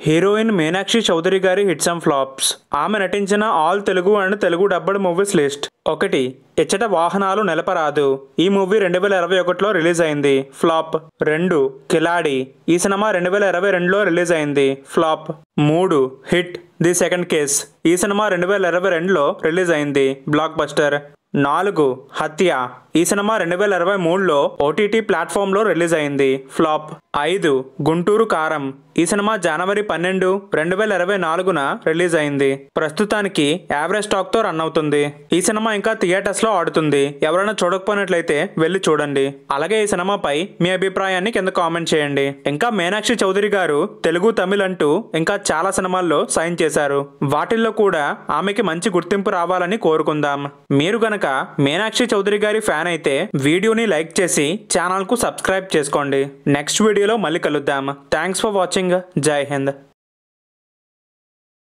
Heroine Meenakshi Chowdary గారి hits and flops. ఆమె నటించిన all Telugu and Telugu dubbed movies list. 1. Ichata Vahanalu Nilaparadu. ఈ మూవీ 2021లో రిలీజ్ అయింది, ఫ్లాప్. 2. కిలాడి. ఈ సినిమా 2022లో రిలీజ్ అయింది, flop. 3. Hit the second case. ఈ సినిమా 2022లో రిలీజ్ అయింది, బ్లాక్ బస్టర్. 4. హత్య. ఈ సినిమా 2023లో ఓటీటీ ప్లాట్ఫామ్లో రిలీజ్ అయింది, ఫ్లాప్. 5. గుంటూరు కారం. ఈ సినిమా జనవరి 12, 2024న రిలీజ్ అయింది. ప్రస్తుతానికి యావరేజ్ టాక్తో రన్ అవుతుంది. ఈ సినిమా ఇంకా థియేటర్స్లో ఆడుతుంది. ఎవరైనా చూడకపోయినట్లయితే వెళ్ళి చూడండి. అలాగే ఈ సినిమాపై మీ అభిప్రాయాన్ని కింద కామెంట్ చేయండి. ఇంకా మీనాక్షి చౌదరి గారు తెలుగు, తమిళ్ అంటూ ఇంకా చాలా సినిమాల్లో సైన్ చేశారు. వాటిల్లో కూడా ఆమెకి మంచి గుర్తింపు రావాలని కోరుకుందాం. మీరు గనక మీనాక్షి చౌదరి గారి ఫ్యాన్ అయితే వీడియోని లైక్ చేసి ఛానల్కు సబ్స్క్రైబ్ చేసుకోండి. నెక్స్ట్ వీడియోలో మళ్ళీ కలుద్దాం. Thanks for watching. జై హింద్.